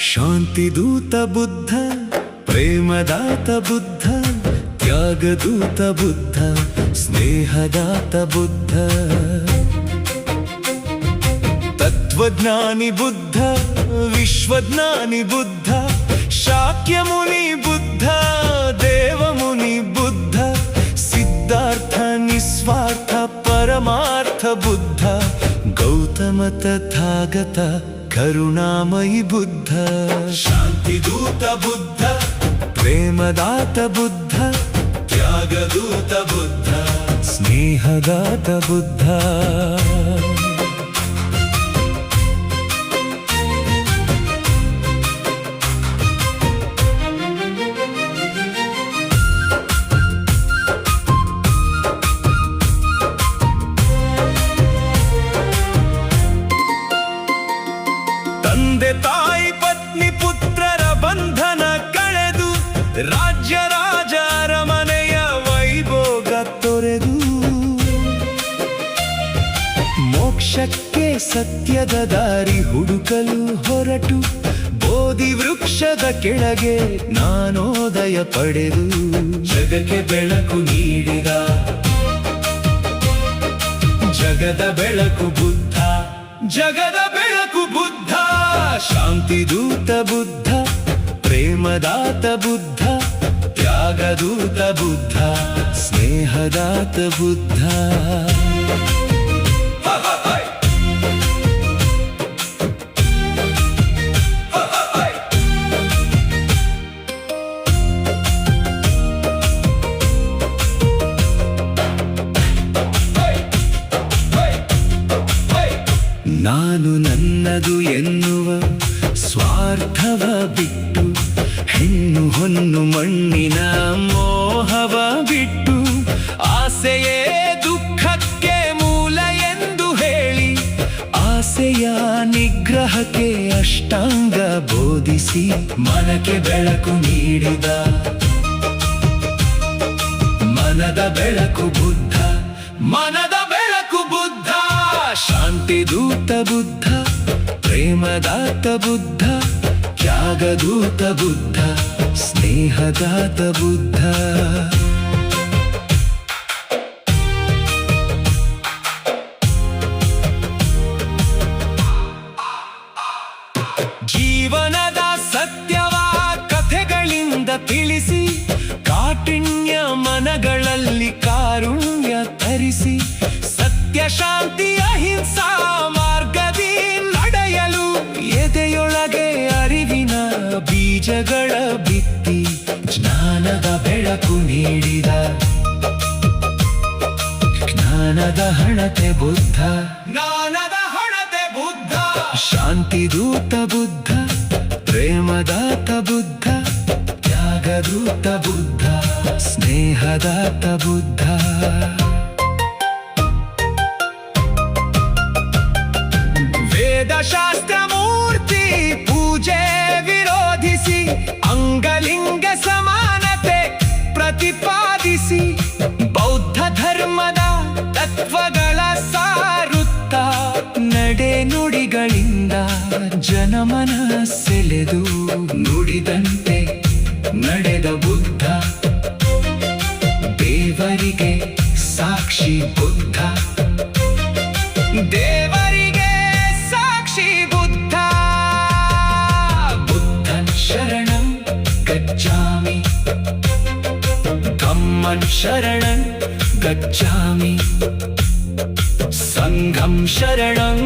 ಶಾಂತಿದೂತ ಬುದ್ಧ, ಪ್ರೇಮದಾತ ಬುದ್ಧ, ತ್ಯಾಗದೂತ ಬುದ್ಧ, ಸ್ನೇಹದಾತ ಬುದ್ಧ, ತತ್ವಜ್ಞಾನಿ ಬುದ್ಧ, ವಿಶ್ವಜ್ಞಾನಿ ಬುದ್ಧ, ಶಾಕ್ಯಮುನಿ ಬುದ್ಧ, ದೇವಮುನಿ ಬುದ್ಧ, ಸಿದ್ಧಾರ್ಥ ನಿಸ್ವಾರ್ಥ ಪರಮಾರ್ಥ ಬುದ್ಧ, ಗೌತಮ ತಥಾಗತ ಕರುಣಾಮಯಿ ಬುದ್ಧ. ಶಾಂತಿದೂತ ಬುದ್ಧ, ಪ್ರೇಮದಾತ ಬುದ್ಧ, ತ್ಯಾಗದೂತ ಬುದ್ಧ, ಸ್ನೇಹದಾತ ಬುದ್ಧ. ತಂದೆ ತಾಯಿ ಪತ್ನಿ ಪುತ್ರರ ಬಂಧನ ಕಳೆದು ರಾಜ್ಯ ರಾಜ ಅರಮನೆಯ ವೈಭೋಗ ತೊರೆದು ಮೋಕ್ಷಕ್ಕೆ ಸತ್ಯದ ದಾರಿ ಹುಡುಕಲು ಹೊರಟು ಬೋಧಿ ವೃಕ್ಷದ ಕೆಳಗೆ ಜ್ಞಾನೋದಯ ಪಡೆದು ಜಗಕ್ಕೆ ಬೆಳಕು ನೀಡಿದ ಜಗದ ಬೆಳಕು ಬುದ್ಧ, ಜಗದ ಬೆಳಕು ಬುದ್ಧ. ಶಾಂತಿದೂತ ಬುದ್ಧ, ಪ್ರೇಮದಾತ ಬುದ್ಧ, ತ್ಯಾಗದೂತ ಬುದ್ಧ, ಸ್ನೇಹದಾತ ಬುದ್ಧ. ನಾನು ನನ್ನದು ಎನ್ನುವ ಸ್ವಾರ್ಥವ ಬಿಟ್ಟು, ಹೆಣ್ಣು ಹೊನ್ನು ಮಣ್ಣಿನ ಮೋಹವ ಬಿಟ್ಟು, ಆಸೆಯೇ ದುಃಖಕ್ಕೆ ಮೂಲ ಎಂದು ಹೇಳಿ ಆಸೆಯ ನಿಗ್ರಹಕ್ಕೆ ಅಷ್ಟಾಂಗ ಬೋಧಿಸಿ ಮನಕ್ಕೆ ಬೆಳಕು ನೀಡಿದ ಮನದ ಬೆಳಕು ಬುದ್ಧ, ಮನದ ಬೆಳಕು ಬುದ್ಧ. ಶಾಂತಿದೂತ ಬುದ್ಧ, ಪ್ರೇಮದಾತ ಬುದ್ಧ, ತ್ಯಾಗದೂತ ಬುದ್ಧ, ಸ್ನೇಹದಾತ ಬುದ್ಧ. ಜೀವನದ ಸತ್ಯವ ಕಥೆಗಳಿಂದ ತಿಳಿಸಿ ಕಾಠಿಣ್ಯ ಮನಗಳಲ್ಲಿ ಕಾರುಣ್ಯ ತರಿಸಿ ಸತ್ಯ ಶಾಂತಿ ಅಹಿಂಸಾ ಮಾರ್ಗದಿ ನಡೆಯಲು ಎದೆಯೊಳಗೆ ಅರಿವಿನ ಬೀಜಗಳ ಬಿತ್ತಿ ಜ್ಞಾನದ ಬೆಳಕು ನೀಡಿದ ಜ್ಞಾನದ ಹಣತೆ ಬುದ್ಧ, ಜ್ಞಾನದ ಹಣತೆ ಬುದ್ಧ. ಶಾಂತಿದೂತ ಬುದ್ಧ, ಪ್ರೇಮದಾತ ಬುದ್ಧ, ತ್ಯಾಗದೂತ ಬುದ್ಧ, ಸ್ನೇಹದಾತ ಬುದ್ಧ. ವೇದಶಾಸ್ತ್ರ ಮೂರ್ತಿ ಪೂಜೆ ವಿರೋಧಿಸಿ ಅಂಗಲಿಂಗ ಸಮಾನತೆ ಪ್ರತಿಪಾದಿಸಿ ಬೌದ್ಧ ಧರ್ಮದ ತತ್ವಗಳ ಸಾರುತ್ತ ನಡೆ ನುಡಿಗಳಿಂದ ಜನಮನ ಸೆಳೆದು ನುಡಿದಂತೆ ನಡೆದ ಬುದ್ಧ, ದೇವರಿಗೆ ಸಾಕ್ಷಿ ಬುದ್ಧ, ದೇವರಿಗೆ ಸಾಕ್ಷಿ ಬುದ್ಧ. ಬುದ್ಧನ್ ಶರಣಂ ಗಚ್ಚಾಮಿ, ಧಮ್ಮನ್ ಶರಣಂ ಗಚ್ಚಾಮಿ, ಸಂಘಂ ಶರಣಂ